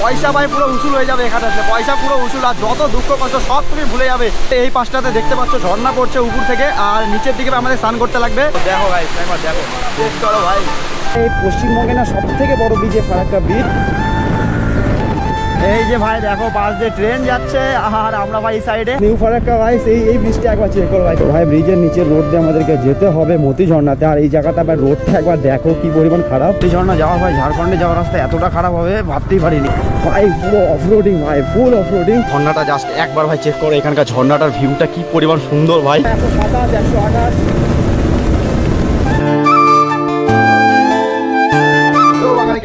পয়সা ভাই পুরো উসুল হয়ে যাবে এখানে আসলে, পয়সা পুরো উসুল। আর যত দুঃখ কষ্ট সব তুমি ভুলে যাবে। এই পাশটাতে দেখতে পাচ্ছ ঝর্ণা পড়ছে উপর থেকে, আর নিচের দিকে আমাদের স্নান করতে লাগবে। দেখো ভাই একবার দেখো, টেস্ট করো ভাই। এই পশ্চিমবঙ্গে না সব থেকে বড় ব্রিজ ফারাক্কা ব্রিজ। এই যে ভাই দেখো পাশ দিয়ে ট্রেন যাচ্ছে, আর আমরা ভাই এই সাইডে নিউ ফারাক্কা ভাই এই ব্রিজটা একবার চেক করো ভাই। ভাই ব্রিজের নিচে রোড দিয়ে আমাদেরকে যেতে হবে মতি ঝর্ণাতে। আর এই জায়গাটা ভাই রোডটা একবার দেখো কি পরিমাণ খারাপ। মতি ঝর্ণা যাওয়া ভাই ঝাড়খণ্ডে যাওয়ার রাস্তা এতটা খারাপ হবে ভাবতেই পারিনি ভাই। পুরো অফরোডিং ভাই, ফুল অফরোডিং। ঝর্ণাটা জাস্ট একবার ভাই চেক করো, এখানকার ঝর্ণাটার ভিউটা কি পরিমাণ সুন্দর ভাই। 127, 128।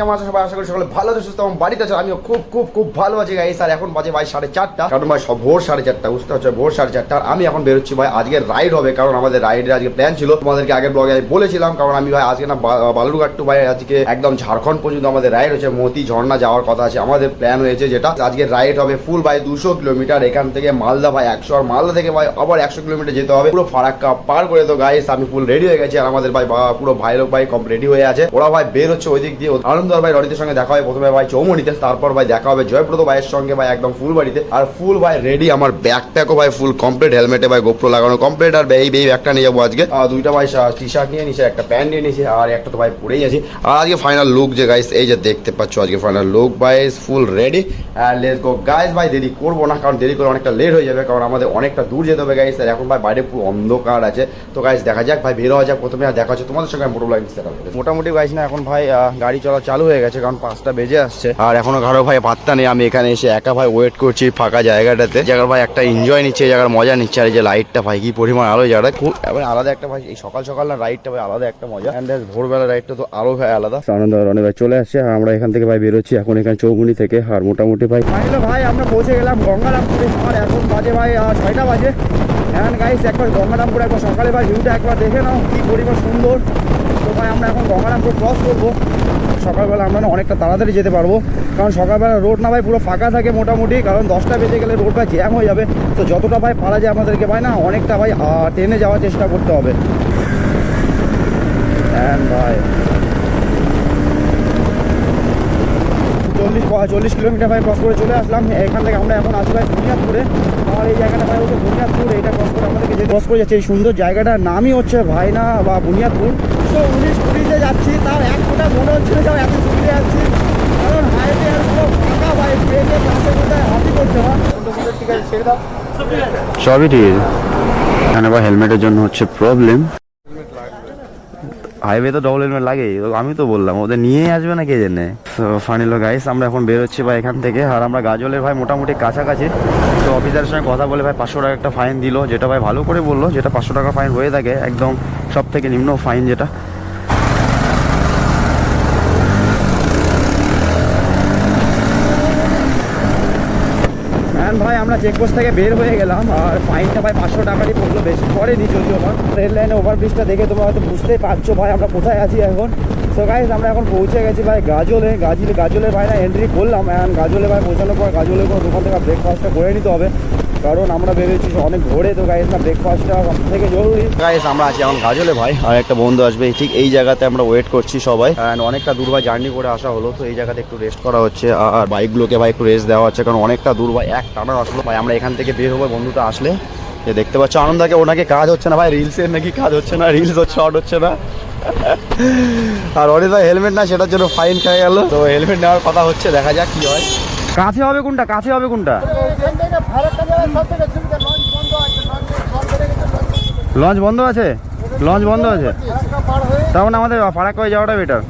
কেমন আছে সবাই? আশা করি সকলে ভালো আছে, সুস্থ এবং বাড়িতে আছে। আমিও খুব খুব খুব ভালো আছি গাইস। আর এখন বাজে ভাই 4:30, কারণ ভাই ভোর 4:30 বুঝতে হচ্ছে, ভোর 4:30। আর আমি এখন বেরোচ্ছি ভাই, আজকে রাইড হবে, কারণ আমাদের রাইডের আজকে প্ল্যান ছিল। তোমাদেরকে আগের ব্লগে আমি বলেছিলাম, কারণ আমি ভাই আজকে না বালুরঘাট টু ভাই আজকে একদম ঝাড়খণ্ড পর্যন্ত আমাদের রাইড হচ্ছে। মতি ঝর্ণা যাওয়ার কথা আছে আমাদের, প্ল্যান হয়েছে যেটা আজকে রাইড হবে ফুল ভাই 200 কিলোমিটার। এখান থেকে মালদা ভাই 100, আর মালদা থেকে ভাই আবার 100 কিলোমিটার যেতে হবে পুরো ফারাক্কা পার করে। তো গাইস আমি ফুল রেডি হয়ে গেছি, আর আমাদের ভাই পুরো ভাই লোক ভাই কম রেডি হয়ে আছে। ওরা ভাই বের হচ্ছে ওই দিক দিয়ে। আনন্দ ভাই রনিতের সঙ্গে দেখা হয় প্রথমে ভাই চৌমনিতে, তারপর ভাই দেখা হবে জয়ব্রত ভাইয়ের সঙ্গে ভাই একদম ফুল বাড়িতে। আর ফুল ভাই রেডি, আমার ব্যাগপ্যাকও ভাই ফুল কমপ্লিট, হেলমেটে ভাই গোপ্রো লাগানো কমপ্লিট। আর এই ব্যাগটা নিয়ে যাবো আজকে। দুইটা ভাই টি শার্ট নিয়ে নিছে, একটা প্যান্ট নিয়ে নিছে, আর একটা তো ভাই পরেই আছি। আর আজকে ফাইনাল লুক যে গাইস এই যে দেখতে পাচ্ছ, আজকে ফাইনাল লুক ভাই full ready. And let's go guys. ভাই দেরি করবো না, কারণ দেরি করে অনেকটা লেট হয়ে যাবে, কারণ আমাদের অনেকটা দূর যেতে হবে গাইস। আর এখন ভাই বাইরে পুরো অন্ধকার আছে। তো গাইস দেখা যাক ভাই, বের হওয়া যাক প্রথমে। আর দেখা হচ্ছে তোমাদের সঙ্গে মোটামুটি গাইস না এখন ভাই গাড়ি চলা চালু হয়ে গেছে, কারণ 5টা বেজে আসছে। আর এখনো কারো ভাই পাত্তা নেই। আমি এখানে এসে একা ভাই ওয়েট করছি ফাঁকা জায়গাটাতে, জায়গার ভাই একটা এনজয় নিচ্ছে, এই জায়গার মজা নিচ্ছে। আর এই যে লাইটটা ভাই কি পরিমাণ আলো, জায়গাটা খুব আলাদা একটা ভাই। এই সকাল সকাল না রাইডটা ভাই আলাদা একটা মজা। অ্যান্ড ভোরবেলা রাইডটা তো আরো ভাই আলাদা। আনন্দ অনেক ভাই চলে আসছে, আর আমরা এখান থেকে ভাই বেরোচ্ছি এখন এখানে চৌমুনি থেকে। আর মোটামুটি ভাই ভাই আমরা পৌঁছে গেলাম গঙ্গারামপুরে। আর এখন বাজে ভাই 6টা বাজে। হ্যাঁ গাইস একবার গঙ্গারামপুর একবার সকালে ভাই ভিউটা একবার দেখে নাও কি পরিমাণ সুন্দর। তো ভাই আমরা এখন গঙ্গারামপুর ক্রস করবো। সকালবেলা আমরা না অনেকটা তাড়াতাড়ি যেতে পারবো, কারণ সকালবেলা রোড না ভাই পুরো ফাঁকা থাকে মোটামুটি, কারণ 10টা বেজে গেলে রোডটা জ্যাম হয়ে যাবে। তো যতটা ভাই পারা যায় আমাদেরকে ভাই না অনেকটা ভাই ট্রেনে যাওয়ার চেষ্টা করতে হবে। ভাই 40 কিলোমিটার ভাই ক্রস করে চলে আসলাম। এখান থেকে আমরা এখন আসি ভাই বুনিয়াদপুরে। আর এই জায়গাটা ভাই হচ্ছে বুনিয়াদপুর, এইটা ক্রস করে আমাদেরকে যে ক্রস করে যাচ্ছে এই সুন্দর জায়গাটার নামই হচ্ছে ভাইনা বা বুনিয়াদপুর। 19-20-তে যাচ্ছি, তার এক ফোঁটা মনে হচ্ছিল যে এত স্পিডে যাচ্ছি, কারণ হাইওয়ে আর পুরো ফাঁকা ভাই। ব্রেকে পাশে কোথায় হাতি করছে না। ঠিক আছে ছেড়ে দাও, সবই ঠিক আছে। এখানে ভাই হেলমেটের জন্য হচ্ছে প্রবলেম। হাইওয়ে তো ডবল হেলমেট লাগে, আমি তো বললাম ওদের নিয়ে আসবে না কে জেনে। তো ফাইনালি গাইস আমরা এখন বেরোচ্ছি ভাই এখান থেকে। আর আমরা গাজলের ভাই মোটামুটি কাছাকাছি। তো অফিসারের সঙ্গে কথা বলে ভাই 500 টাকা একটা ফাইন দিল, যেটা ভাই ভালো করে বললো, যেটা 500 টাকা ফাইন হয়ে থাকে একদম সব থেকে নিম্ন ফাইন যেটা। ভাই আমরা চেকপোস্ট থেকে বের হয়ে গেলাম, আর ফাইনটা ভাই 500 টাকারই পড়লো, বেশি পড়েনি যদিও। আমার রেল লাইনে ওভারব্রিজটা দেখে তোমরা হয়তো বুঝতেই পারছো ভাই আমরা কোথায় আছি এখন। তো গাইস আমরা এখন পৌঁছে গেছি ভাই গাজলে ভাই না এন্ট্রি করলাম। অ্যান্ড গাজলে ভাই পৌঁছানোর পর গাজলের কোনো দোকান থেকে ব্রেকফাস্টটা করে নিতে হবে, কারণ আমরা বেরোচ্ছি অনেক ভোরে। তো গাইস না ব্রেকফাস্টটা সব থেকে জরুরি। গাইস আমরা আছি এখন গাজলে ভাই, আর একটা বন্ধু আসবে ঠিক এই জায়গাতে আমরা ওয়েট করছি সবাই। অ্যান্ড অনেকটা দূর ভাই জার্নি করে আসা হলো, তো এই জায়গাতে একটু রেস্ট করা হচ্ছে। আর বাইকগুলোকে ভাই একটু রেস্ট দেওয়া হচ্ছে, কারণ অনেকটা দূর ভাই এক টানা আসলো ভাই। আমরা এখান থেকে বের হবো বন্ধুটা আসলে। যে দেখতে পাচ্ছ আনন্দাকে, ওনাকে কাজ হচ্ছে না ভাই, রিলসের নাকি কাজ হচ্ছে না, রিলস হচ্ছে শর্ট হচ্ছে না। আর অনেক ভাই হেলমেট না, সেটার জন্য ফাইন খেয়ে গেল। তো হেলমেট নেওয়ার কথা হচ্ছে, দেখা যাক কি হয়। কাছে হবে কোনটা, কাছে হবে কোনটা? লঞ্চ বন্ধ আছে, লঞ্চ বন্ধ আছে। তখন আমাদের ফারাক্কা হয়ে যাওয়াটা বেটার,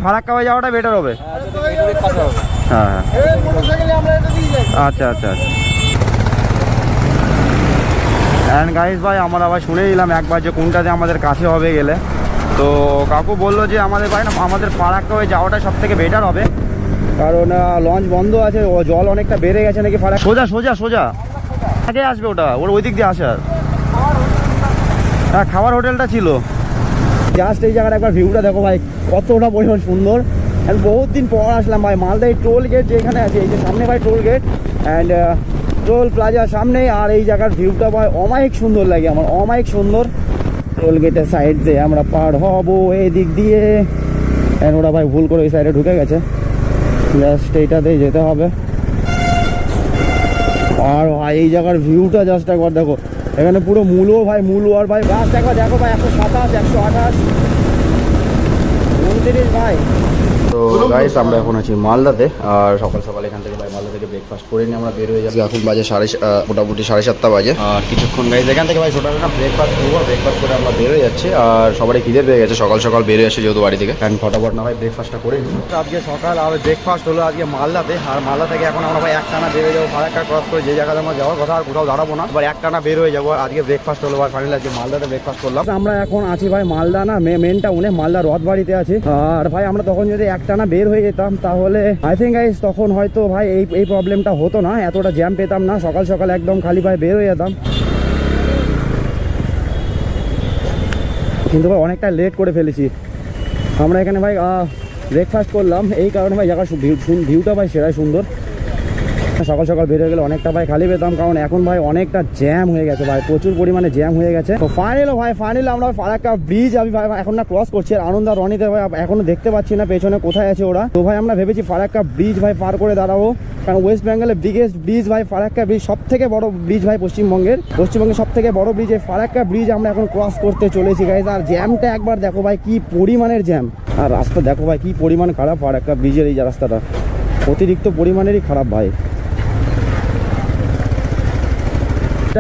ফারাক্কা হয়ে যাওয়াটা বেটার হবে। হ্যাঁ হ্যাঁ আচ্ছা আচ্ছা আচ্ছা। অ্যান্ড গাইস ভাই আমরা আবার শুনে নিলাম একবার যে কোনটাতে আমাদের কাছে হবে গেলে। তো কাকু বললো যে আমাদের ভাই না আমাদের ফারাক্কা হয়ে যাওয়াটা সব থেকে বেটার হবে, কারণ লঞ্চ বন্ধ আছে, জল অনেকটা বেড়ে গেছে নাকি ফারাক্কা। সোজা সোজা সোজা আগে আসবে ওটা, ওই দিক দিয়ে আসার। হ্যাঁ খাবার হোটেলটা ছিল। জাস্ট এই জায়গাটা একবার ভিউটা দেখো ভাই, কতটা পরিমাণ সুন্দর। অ্যান্ড বহুত দিন পর আসলাম ভাই মালদা। এই টোল গেট যেখানে আছে, এই যে সামনে ভাই টোল গেট, অ্যান্ড টোল প্লাজার সামনে। আর এই জায়গার ভিউটা ভাই অমায়িক সুন্দর লাগে আমার, অমায়িক সুন্দর। টোল গেটের সাইড দিয়ে আমরা পার হব এই দিক দিয়ে। ওরা ভাই ভুল করে ওই সাইডে ঢুকে গেছে, জাস্ট এইটাতেই যেতে হবে। আর ভাই এই জায়গার ভিউটা জাস্ট একবার দেখো, এখানে পুরো মূলো ভাই, মূলো আর ভাই জাস্ট একবার দেখো ভাই, 127, 128, 29 ভাই। তো গাইস আমরা এখন আছি মালদাতে, আর সকাল সকাল এখান থেকে ভাই মালদা থেকে ব্রেকফাস্ট করে নিয়ে আমরা বের হয়ে যাচ্ছি। এখন বাজে মোটামুটি 7:30 বাজে। আর কিছুক্ষণ গাইস এখান থেকে ভাই ছোটখাটো ব্রেকফাস্ট করবো, ব্রেকফাস্ট করে আমরা বের হয়ে যাচ্ছি। আর সবারই খিদে পেয়ে গেছে, সকাল সকাল বের হয়ে আসছে যেহেতু বাড়ি থেকে, কারণ ফটাফট না ভাই ব্রেকফাস্টটা করে নিই। আজকে সকাল আর ব্রেকফাস্ট হলো আজকে মালদাতে, আর মালদা থেকে এখন আমরা ভাই একটানা বের হয়ে যাবো ফারাক্কা ক্রস করে, যে জায়গাতে আমরা যাওয়ার কথা আর কোথাও দাঁড়াবো না, এবার একটানা বের হয়ে যাবো। আজকে ব্রেকফাস্ট হলো ভাই ফাইনালি আজকে মালদাতে ব্রেকফাস্ট করলাম। আমরা এখন আছি ভাই মালদা না মেন টাউনে, মালদা রথ বাড়িতে আছি। আর ভাই আমরা তখন যদি একটানা বের হয়ে যেতাম তাহলে আই থিঙ্ক গাইস তখন হয়তো ভাই এই প্রবলেমটা হতো না, এতটা জ্যাম পেতাম না, সকাল সকাল একদম খালি ভাই বের হয়ে যেতাম। কিন্তু ভাই অনেকটা লেট করে ফেলেছি আমরা এখানে ভাই ব্রেকফাস্ট করলাম, এই কারণে ভাই জায়গার ভিউটা ভাই সেরাই সুন্দর। সকাল সকাল বের হয়ে গেলে অনেকটা ভাই খালি পেতাম, কারণ এখন ভাই অনেকটা জ্যাম হয়ে গেছে ভাই, প্রচুর পরিমাণে জ্যাম হয়ে গেছে। তো ফাইনালি আমরা ফারাক্কা ব্রিজ আমি ভাই এখন না ক্রস করছি, আর আনন্দ আর রনিতে ভাই এখনো দেখতে পাচ্ছি না পেছনে কোথায় আছে ওরা। তো ভাই আমরা ভেবেছি ফারাক্কা ব্রিজ ভাই পার করে দাঁড়াবো, কারণ ওয়েস্ট বেঙ্গলের বিগেস্ট ব্রিজ ভাই ফারাক্কা ব্রিজ, সব থেকে বড় ব্রিজ ভাই পশ্চিমবঙ্গের সব থেকে বড় ব্রিজ এই ফারাক্কা ব্রিজ আমরা এখন ক্রস করতে চলেছি গাইজ। আর জ্যামটা একবার দেখো ভাই কি পরিমাণের জ্যাম, আর রাস্তা দেখো ভাই কি পরিমাণ খারাপ, ফারাক্কা ব্রিজের এই রাস্তাটা অতিরিক্ত পরিমাণেরই খারাপ ভাই।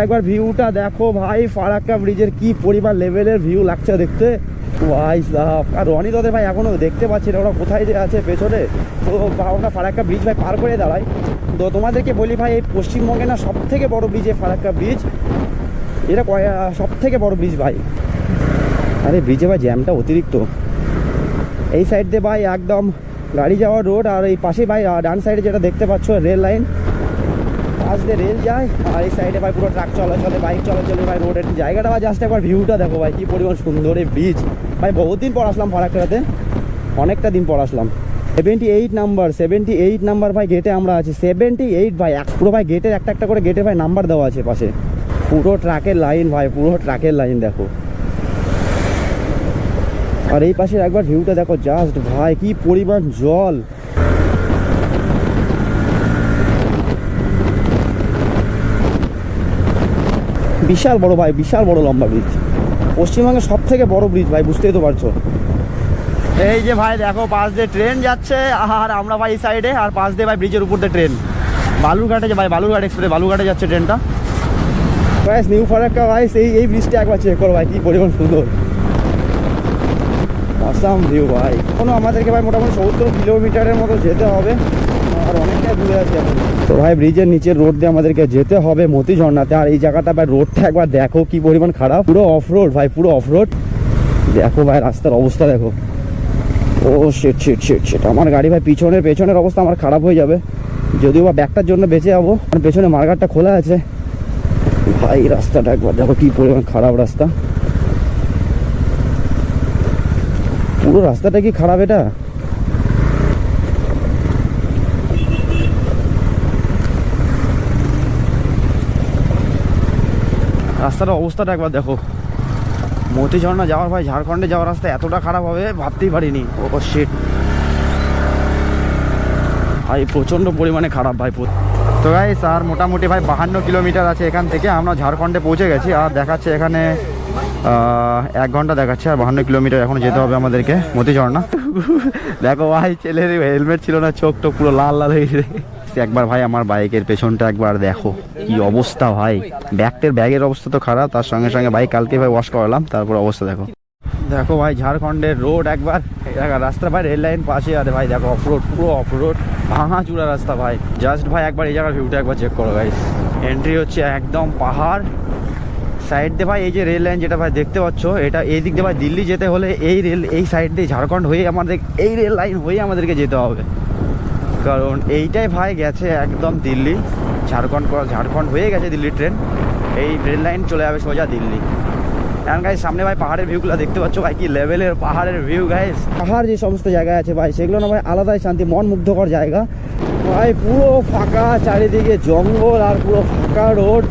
একবার ভিউটা দেখো ভাই, ফারাক্কা ব্রিজের কি পরিমাণ লেভেলের ভিউ লাগছে দেখতে ভাই সাহেব। আর রনি তোদের ভাই এখনো দেখতে পাচ্ছি না ওরা কোথায় যে আছে পেছনে। তো আমরা ফারাক্কা ব্রিজ ভাই পার করে দাঁড়াই। তো তোমাদেরকে বলি ভাই এই পশ্চিমবঙ্গে না সব থেকে বড় ব্রিজ এই ফারাক্কা ব্রিজ, এটা সব থেকে বড় ব্রিজ ভাই। আরে ব্রিজে ভাই জ্যামটা অতিরিক্ত, এই সাইড দিয়ে ভাই একদম গাড়ি যাওয়ার রোড, আর এই পাশে ভাই ডান সাইডে যেটা দেখতে পাচ্ছ রেল লাইন, পাশ দিয়ে রেল যায়, আর এই সাইডে ভাই পুরো ট্রাক চলাচলে, বাইক চলাচলে ভাই, রোডের জায়গাটা ভাই জাস্ট একবার ভিউটা দেখো ভাই কি পরিমাণ সুন্দর এই ব্রিজ ভাই। বহুত দিন পর আসলাম ফারাক্কাতে, অনেকটা দিন পর আসলাম। 78 নাম্বার ভাই গেটে আমরা আছি, 78 ভাই, পুরো ভাই গেটের একটা করে গেটে ভাই নাম্বার দেওয়া আছে পাশে, পুরো ট্রাকের লাইন ভাই, পুরো ট্রাকের লাইন দেখো। আর এই পাশের একবার ভিউটা দেখো জাস্ট ভাই কি পরিমাণ জল, বিশাল বড় ভাই, বিশাল বড় লম্বা ব্রিজ, পশ্চিমবঙ্গের সব থেকে বড় ব্রিজ ভাই, বুঝতেই তো পারছো। এই যে ভাই দেখো পাশ দিয়ে ট্রেন যাচ্ছে, আর আমরা ভাই এই সাইডে, আর পাশ দিয়ে ভাই ব্রিজের উপর দিয়ে ট্রেন বালুরঘাটে ভাই, বালুরঘাট এক্সপ্রেস বালুরঘাটে যাচ্ছে ট্রেনটা। ভাই নিউ ফারাক্কা ভাই এই ব্রিজটা একবার চেক করো ভাই কি পরিমাণ সুন্দর, আসাম ভিউ ভাই। এখনো আমাদেরকে ভাই মোটামুটি 70 কিলোমিটারের মতো যেতে হবে, আর অনেকটাই দূরে আছে এখন। তো ভাই ব্রিজের নিচের রোড দিয়ে আমাদেরকে যেতে হবে মতি ঝর্ণাতে, আর এই জায়গাটা ভাই রোডটা একবার দেখো কি পরিমাণ খারাপ, পুরো অফ রোড ভাই, পুরো অফ রোড দেখো ভাই, রাস্তার অবস্থা দেখো। ও শিট আমার গাড়ি ভাই পেছনের অবস্থা আমার খারাপ হয়ে যাবে, যদিও বা ব্যাগটার জন্য বেঁচে যাবো, আর পেছনে মার্গারটা খোলা আছে ভাই। রাস্তাটা একবার দেখো কি পরিমাণ খারাপ রাস্তা, পুরো রাস্তাটা কি খারাপ এটা। রাস্তার অবস্থাটা একবার দেখো, মতি ঝর্ণা যাওয়ার ভাই ঝাড়খণ্ডে যাওয়ার রাস্তা এতটা খারাপ হবে ভাবতেই পারিনি। ও শিট ভাই প্রচণ্ড পরিমাণে খারাপ ভাই। তো গাইস আর মোটামুটি ভাই 52 কিলোমিটার আছে এখান থেকে, আমরা ঝাড়খণ্ডে পৌঁছে গেছি, আর দেখাচ্ছে এখানে 1 ঘন্টা দেখাচ্ছে, আর 52 কিলোমিটার এখন যেতে হবে আমাদেরকে মতি ঝর্ণা। দেখো ভাই ছেলের হেলমেট ছিল না, চোখ টোক পুরো লাল লাল হয়ে গেছে। একবার ভাই আমার বাইকের পেছনটা একবার দেখো কি অবস্থা ভাই, ব্যাগের অবস্থা তো খারাপ, তার সঙ্গে সঙ্গে বাইক কালকে ভাই ওয়াশ করালাম, তারপর অবস্থা দেখো। দেখো ভাই ঝাড়খণ্ডের রোড একবার, রাস্তা ভাই রেল লাইন পাশে, আরে ভাই দেখো অফরোড, পুরো অফরোড, ভাঙা চূড়া রাস্তা ভাই। জাস্ট ভাই একবার এই জায়গার ভিউটা একবার চেক করো গাইস, এন্ট্রি হচ্ছে একদম পাহাড়, সাইড দিয়ে ভাই এই যে রেল লাইন যেটা ভাই দেখতে পাচ্ছ, এটা এই দিক দিয়ে ভাই দিল্লি যেতে হলে এই সাইড দিয়ে ঝাড়খণ্ড হয়ে আমাদের, এই রেল লাইন হয়ে আমাদেরকে যেতে হবে, কারণ এইটাই ভাই গেছে একদম দিল্লি, ঝাড়খণ্ড হয়ে গেছে দিল্লির ট্রেন, এই রেল লাইন চলে যাবে সোজা দিল্লি। এখন গাইস সামনে ভাই পাহাড়ের ভিউগুলো দেখতে পাচ্ছ ভাই কি লেভেলের পাহাড়ের ভিউ গাইস। পাহাড় যে সমস্ত জায়গায় আছে ভাই সেগুলো না ভাই আলাদাই শান্তি, মন মুগ্ধকর জায়গা ভাই, পুরো ফাঁকা চারিদিকে জঙ্গল, আর পুরো ফাঁকা রোড,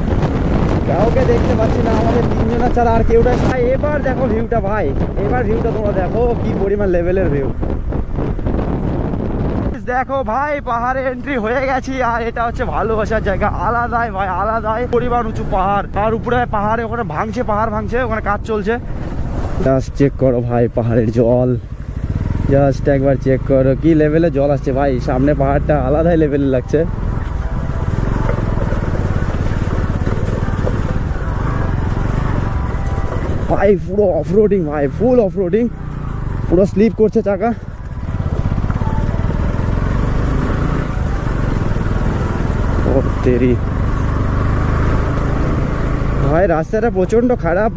কাউকে দেখতে পাচ্ছি না আমাদের তিনজনের ছাড়া আর কেউটা। এবার দেখো ভিউটা ভাই, এবার ভিউটা তোমরা দেখো কি পরিমাণ লেভেলের ভিউ দেখো ভাই পাহাড়ে এন্ট্রি হয়ে গেছি, আর এটা হচ্ছে ভালোবাসার জায়গা। আলাদাই ভাই আলাদাই পরিমাণ উঁচু পাহাড়, আর উপরে পাহাড়ে ওখানে ভাঙছে, পাহাড় ভাঙছে, ওখানে কাজ চলছে। জাস্ট চেক করো ভাই পাহাড়ের জল, জাস্ট একবার চেক করো কি লেভেলে জল আসছে ভাই। সামনে পাহাড়টা আলাদাই লেভেলে লাগছে। ভাই পুরো অফরোডিং ভাই, ফুল অফরোডিং, পুরো স্লিপ করছে চাকা। ও তেরি ভাই রাস্তাটা প্রচন্ড খারাপ,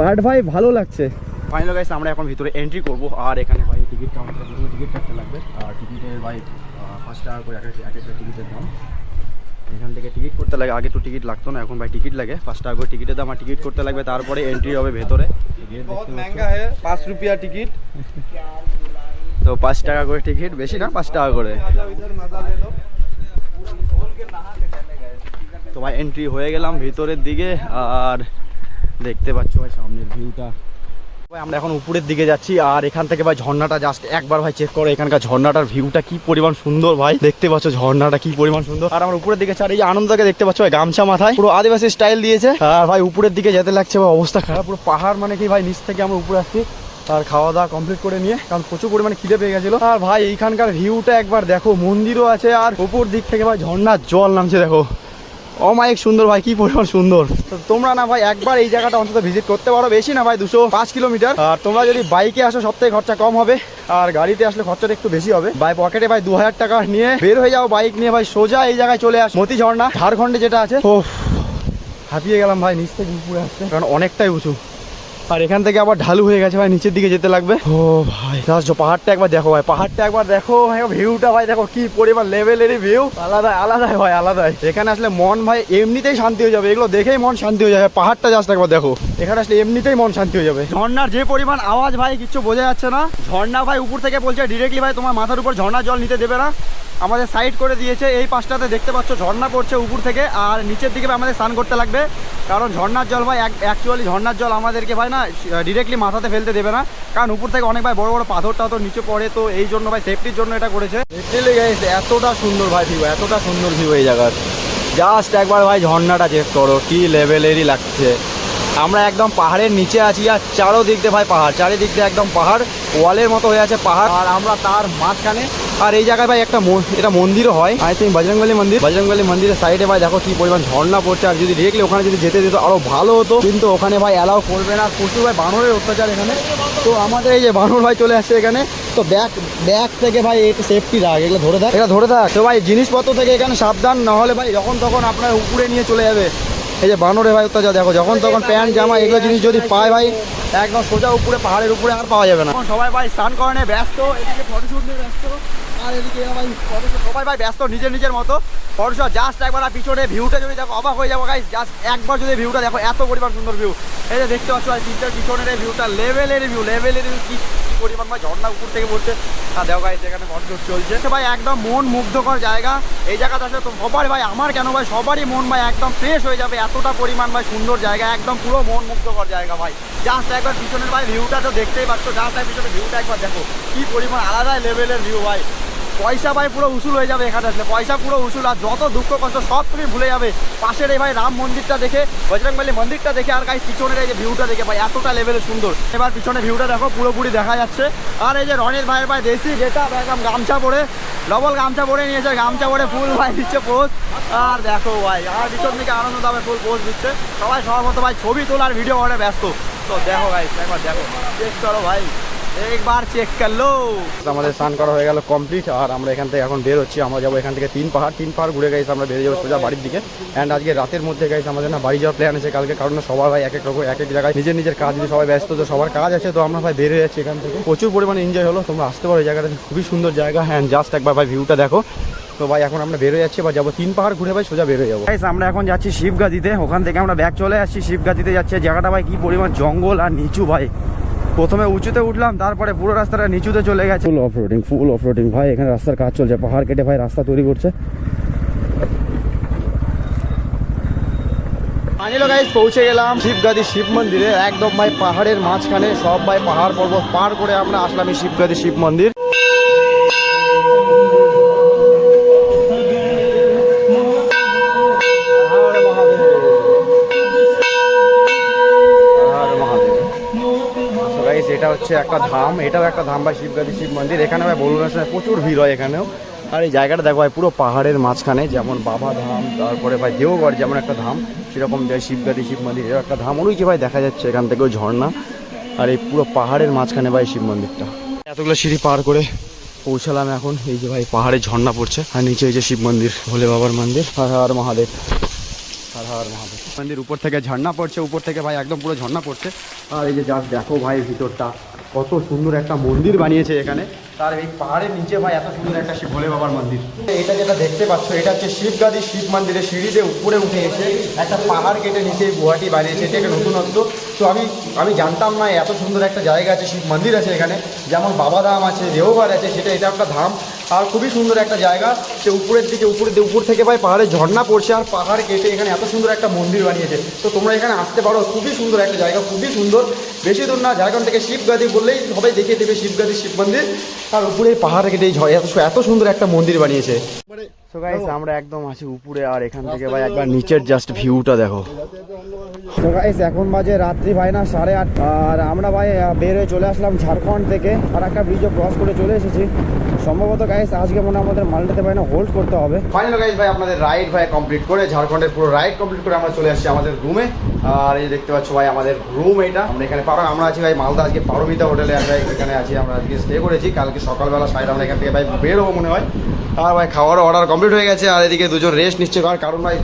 বাট ভাই ভালো লাগছে। ফাইনাল গাইস আমরা এখন ভিতরে এন্ট্রি করব, আর এখানে ভাই টিকিট কাউন্টার থেকে টিকিট কাটতে লাগবে। আর টিকিটের ভাই 5 টাকা করে এক একটা টিকিটের দাম। এখান থেকে টিকিট করতে লাগে, আগে তো টিকিট লাগতো না, এখন ভাই টিকিট লাগে 5 টাকা করে টিকিটের দাম। আর টিকিট করতে লাগবে, তারপরে এন্ট্রি হবে ভেতরে। বহুত महंगा है, 5 रुपया টিকিট। তো 5 টাকা করে টিকিট, বেশি না 5 টাকা করে। তো ভাই এন্ট্রি হয়ে গেলাম ভিতরের দিকে, আর দেখতে পাচ্ছ ভাই সামনের ভিউটা। ভাই আমরা এখন উপরের দিকে যাচ্ছি, আর এখান থেকে ভাই ঝর্ণাটা জাস্ট একবার ভাই চেক করো। এখানকার ঝর্ণাটার ভিউটা কি পরিমাণ সুন্দর ভাই, দেখতে পাচ্ছ ঝর্ণাটা কি পরিমাণ সুন্দর। আর আমরা উপরের দিকে চাই, এই যে আনন্দকে দেখতে পাচ্ছ ভাই গামছা মাথায়, পুরো আদিবাসী স্টাইল দিয়েছে। আর ভাই উপরের দিকে যেতে লাগছে ভাই অবস্থা খারাপ, পুরো পাহাড় মানে কি ভাই, নিচ থেকে আমরা উপরে আসছি। আর খাওয়া দাওয়া কমপ্লিট করে নিয়ে, কারণ প্রচুর পরিমাণে খিদে পেয়ে গেছিল। আর ভাই এইখানকার ভিউটা একবার দেখো, মন্দিরও আছে, আর উপর দিক থেকে ভাই ঝর্ণার জল নামছে দেখো, অমায়িক সুন্দর ভাই, কি পরিমাণ সুন্দর। তো তোমরা না ভাই একবার এই জায়গাটা অন্তত ভিজিট করতে পারো, বেশি না ভাই 205 কিলোমিটার। আর তোমরা যদি বাইকে আসো সব থেকে খরচা কম হবে, আর গাড়িতে আসলে খরচাটা একটু বেশি হবে। ভাই পকেটে ভাই 2000 টাকা নিয়ে বের হয়ে যাও বাইক নিয়ে, ভাই সোজা এই জায়গায় চলে আস, মতি ঝর্ণা ঝাড়খণ্ডে যেটা আছে। ও হাঁপিয়ে গেলাম ভাই, নিচ থেকে উপরে আসছে, কারণ অনেকটাই উঁচু। আর এখান থেকে আবার ঢালু হয়ে গেছে ভাই, নিচের দিকে যেতে লাগবে। ও ভাই জাস্ট পাহাড়টা একবার দেখো ভাই, পাহাড়টা একবার দেখো ভাই, ভিউটা ভাই দেখো কি পরিমাণ লেভেলেরই ভিউ, আলাদাই আলাদাই ভাই আলাদাই। এখানে আসলে মন ভাই এমনিতেই শান্তি হয়ে যাবে, এগুলো দেখেই মন শান্তি হয়ে যাবে। পাহাড়টা জাস্ট একবার দেখো, এখানে আসলে এমনিতেই মন শান্তি হয়ে যাবে। ঝর্ণার যে পরিমাণ আওয়াজ ভাই কিচ্ছু বোঝা যাচ্ছে না। ঝর্ণা ভাই উপর থেকে বলছে ডিরেক্টলি ভাই তোমার মাথার উপর ঝর্ণার জল নিতে দেবে না, আমাদের সাইড করে দিয়েছে। এই পাশটাতে দেখতে পাচ্ছ ঝর্ণা পড়ছে উপর থেকে, আর নিচের দিকে আমাদের স্নান করতে লাগবে, কারণ ঝর্ণার জল ভাই অ্যাকচুয়ালি ঝর্ণার জল আমাদেরকে ভাই না ডিরেক্টলি মাথাতে ফেলতে দেবে না, কারণ উপর থেকে অনেক ভাই বড় বড় পাথর টাথর নিচে পড়ে। তো এই জন্য ভাই সেফটির জন্য এটা করেছে। এতটা সুন্দর ভাই ভিউ, এতটা সুন্দর ভিউ এই জায়গার, জাস্ট একবার ভাই ঝর্ণাটা চেক করো, কি লেভেলেরই লাগছে। আমরা একদম পাহাড়ের নিচে আছি, আর চারোদিক দিয়ে ভাই পাহাড়, চারিদিক দিয়ে একদম পাহাড়, ওয়ালের মতো হয়ে আছে পাহাড়, আর আমরা তার মাঝখানে। আর এই জায়গায় ভাই একটা এটা মন্দিরও হয়, আই থিঙ্ক বজরংবলী মন্দির। বজরংবলী মন্দিরের সাইডে ভাই দেখো কি পরিমাণ ঝর্ণা পড়ছে। আর যদি ডিরেক্টলি ওখানে যদি যেতে দিত আরো ভালো হতো, কিন্তু ওখানে ভাই অ্যালাউ করবে না, প্রচুর ভাই বানরের অত্যাচার এখানে। তো আমাদের এই যে বানর ভাই চলে আসছে এখানে, তো ব্যাগ থেকে ভাই একটু সেফটি রাখ, এগুলো ধরে থাক, এটা ধরে থাক। তো ভাই জিনিসপত্র থেকে এখানে সাবধান, নাহলে ভাই যখন তখন আপনার উপরে নিয়ে চলে যাবে। এই যে বানরে ভাই অত্যাচার দেখো, যখন তখন প্যান্ট জামা এগুলো জিনিস যদি পায় ভাই, একদম সোজা উপরে পাহাড়ের উপরে আর পাওয়া যাবে না। সবাই ভাই স্নান করানো ব্যস্ত, এদিকে ফটোশুট নিয়ে ব্যস্ত, আর এদিকে ভাই ফটোশুট, সবাই ভাই ব্যস্ত নিজের নিজের মতো ফটোশুট। জাস্ট একবার পিছনে ভিউটা যদি দেখো অবাক হয়ে যাবো গাইস, জাস্ট একবার যদি ভিউটা দেখো, এত পরিমাণ সুন্দর ভিউ। এই যে দেখতে পাচ্ছ পিছনের এই ভিউটা, লেভেলের ভিউ, লেভেলের কি পরিমাণ ভাই ঝর্ণা উপর থেকে পড়ছে। আর দেখো গাইস এখানে ফটোশুট চলছে ভাই, একদম মন মুগ্ধকর জায়গা। এই জায়গাটা আসলে তো সবারই ভাই, আমার কেন ভাই সবারই মন ভাই একদম ফ্রেশ হয়ে যাবে, এতটা পরিমাণ ভাই সুন্দর জায়গা, একদম পুরো মন মুগ্ধকর জায়গা ভাই। জাস্ট একবার পিছনের ভাই ভিউটা তো দেখতেই পাচ্ছ, জাস্ট পিছনের ভিউটা একবার দেখো, কি পরিমাণ আলাদা লেভেলের ভিউ ভাই। পয়সা ভাই পুরো উসুল হয়ে যাবে এখানে আসলে, পয়সা পুরো উসুল, আর যত দুঃখ কষ্ট সব তুমি ভুলে যাবে পাশের এই ভাই রাম মন্দিরটা দেখে, বজরংবলী মন্দিরটা দেখে, আর গাইস পিছনের এই যে ভিউটা দেখে ভাই, এতটা লেভেলের সুন্দর। এবার পিছনে ভিউটা দেখো, পুরোপুরি দেখা যাচ্ছে। আর এই যে রনের ভাইয়ের ভাই দেশি যেটা একদম গামছা পরে, ডবল গামছা পরে নিয়েছে, গামছা পরে ফুল ভাই দিচ্ছে পোজ। আর দেখো ভাই, আর পিছন থেকে আনন্দ দামে ফুল পোজ দিচ্ছে সবাই, সবার মতো ভাই ছবি তোলার ভিডিও করে ব্যস্ত। তো দেখো গাইস একবার দেখো, চেক করো ভাই, একবার চেক করলো। আমাদের স্নান করা হয়ে গেল কমপ্লিট, আর আমরা এখান থেকে এখন বের হচ্ছি। আমরা যাবো এখান থেকে 3 পাহাড় ঘুরে গেছি, আমরা বেরিয়ে যাবো সোজা বাড়ির দিকে। অ্যান্ড আজকে রাতের মধ্যে গেছি আমাদের না বাড়ি যাওয়ার প্ল্যান আছে কালকে, কারণ সবার ভাই এক এক রকম এক এক জায়গায় নিজের নিজের কাজ নিয়ে সবাই ব্যস্ত, তো সবার কাজ আছে। তো আমরা ভাই বেরিয়ে যাচ্ছি এখান থেকে, প্রচুর পরিমাণে এনজয় হলো। তোমরা আসতে পারো, এই জায়গাটা খুবই সুন্দর জায়গা। হ্যান্ড জাস্ট একবার ভাই ভিউটা দেখো। তো ভাই এখন আমরা বেরোয় যাচ্ছি, বা যাবো 3 পাহাড় ঘুরে ভাই সোজা বেরোয় যাবো। আমরা এখন যাচ্ছি শিবগাদিতে, ওখান থেকে আমরা ব্যাক চলে আসছি শিবগাদিতে যাচ্ছে। জায়গাটা ভাই কি পরিমাণ জঙ্গল আর নিচু ভাই, প্রথমে উঁচুতে উঠলাম, তারপরে পুরো রাস্তাটা নিচুতে চলে গেছে। ফুল অফরোডিং ভাই, এখানে রাস্তার কাজ চলছে, পাহাড় কেটে ভাই রাস্তা তৈরি করছে। ফাইনালি গাইস পৌঁছে গেলাম শিবগাদি শিব মন্দিরে, একদম ভাই পাহাড়ের মাঝখানে, সব ভাই পাহাড় পর্বত পার করে আমরা আসলাম এই শিবগাদি শিব মন্দির। হচ্ছে একটা ধাম, এটাও একটা ধাম ভাই, শিবগাদি শিব মন্দির। এখানে ভাই বলুনের সময় প্রচুর ভিড় হয় এখানেও। আর এই জায়গাটা দেখো ভাই পুরো পাহাড়ের মাঝখানে, যেমন বাবা ধাম, তারপরে ভাই দেওগড় যেমন একটা ধাম, সেরকম যে শিবগাদি শিব মন্দির এটাও একটা ধাম। ওই যে ভাই দেখা যাচ্ছে এখান থেকেও ঝর্ণা, আর এই পুরো পাহাড়ের মাঝখানে ভাই শিব মন্দিরটা। এতগুলো সিঁড়ি পার করে পৌঁছালাম এখন। এই যে ভাই পাহাড়ে ঝর্ণা পড়ছে, আর নিচে এই যে শিব মন্দির, ভোলে বাবার মন্দির। হর হর মহাদেব, হর হর মহাদেব। মন্দির উপর থেকে ঝর্ণা পড়ছে, উপর থেকে ভাই একদম পুরো ঝর্ণা পড়ছে। আর এই যে জাস্ট দেখো ভাই ভিতরটা কত সুন্দর একটা মন্দির বানিয়েছে এখানে। তার এই পাহাড়ের নিচে ভাই এত সুন্দর একটা শিব ভোলে বাবার মন্দির। এটা যেটা দেখতে পাচ্ছ এটা হচ্ছে শিবগাদি শিব মন্দিরের সিঁড়িতে উপরে উঠে এসে একটা পাহাড় কেটে নিচে এই গুহাটি বানিয়েছে। এটা একটা নতুনত্ব। তো আমি জানতাম না এত সুন্দর একটা জায়গা আছে, শিব মন্দির আছে এখানে, যেমন বাবা ধাম আছে, দেওঘর আছে, এটা একটা ধাম। আর খুবই সুন্দর একটা জায়গা। সে উপরের দিকে উপর থেকে ভাই পাহাড়ে ঝর্ণা পড়ছে, আর পাহাড় কেটে এখানে এত সুন্দর একটা মন্দির বানিয়েছে। তো তোমরা এখানে আসতে পারো, খুবই সুন্দর একটা জায়গা, খুবই সুন্দর। বেশি দূর না, ঝাড়খণ্ড থেকে শিবগাদি বললেই সবাই দেখিয়ে দেবে শিবগাদি শিব মন্দির। আর উপরে পাহাড় কেটে এত সুন্দর একটা মন্দির বানিয়েছে। সো গাইস আমরা একদম আছি উপরে, আর এখান থেকে ভাই একবার নিচের জাস্ট ভিউটা দেখো। তো গাইস এখন বাজে রাত্রি ভাই না 8:30, আর আমরা ভাই বের হয়ে চলে আসলাম ঝাড়খণ্ড থেকে। আর একটা ব্রিজও ক্রস করে চলে এসেছি। সম্ভবত গাইস আজকে মনে হয় আমাদের মালটাতে ভাই না হোল্ড করতে হবে। ফাইনাল গাইস ভাই আপনাদের রাইড ভাই কমপ্লিট করে, ঝাড়খণ্ডের পুরো রাইড কমপ্লিট করে আমরা চলে আসছি আমাদের রুমে। আর এই দেখতে পাচ্ছ ভাই আমাদের রুম এটা। আমরা এখানে আমরা আছি ভাই মালদা, আজকে পারমিতা হোটেলে আমরা এখানে আছি। আমরা আজকে স্টে করেছি, কালকে সকালবেলা সাইড আমরা এখান থেকে ভাই বের হবো মনে হয়। আর ভাই খাওয়ার অর্ডার কমপ্লিট হয়ে গেছে, আর এদিকে দুজন রেস্ট নিচ্ছে। কারণ ভাই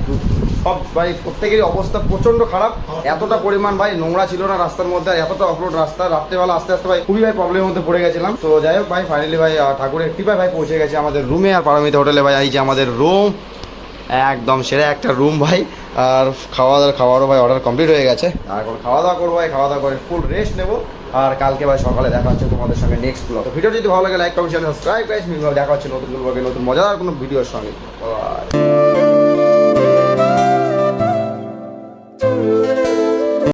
সব ভাই প্রত্যেকেরই অবস্থা প্রচণ্ড খারাপ। এতটা পরিমাণ ভাই নোংরা ছিল না রাস্তার মধ্যে, এতটা অফরোড রাস্তা, রাত্রেবেলা আস্তে আস্তে ভাই খুবই ভাই প্রবলেমের মধ্যে পড়ে গেছিলাম। তো যাই হোক ভাই ফাইনালি ভাই ঠাকুরের কৃপায় ভাই পৌঁছে গেছে আমাদের রুমে। আর পারমিতা হোটেলে ভাই এই যে আমাদের রুম, একদম সেরা একটা রুম ভাই। আর খাওয়ারও ভাই অর্ডার কমপ্লিট হয়ে গেছে। আর এখন খাওয়া দাওয়া করবো ভাই, খাওয়া দাওয়া করে ফুল রেস্ট নেবো। আর কালকে ভাই সকালে দেখা হচ্ছে তোমাদের সঙ্গে নেক্সট ব্লগ। তো ভিডিও যদি ভালো লাগে লাইক কমেন্ট সাবস্ক্রাইব গাইস। দেখা হচ্ছে নতুন ব্লগে নতুন মজাদার কোনো ভিডিওর সঙ্গে।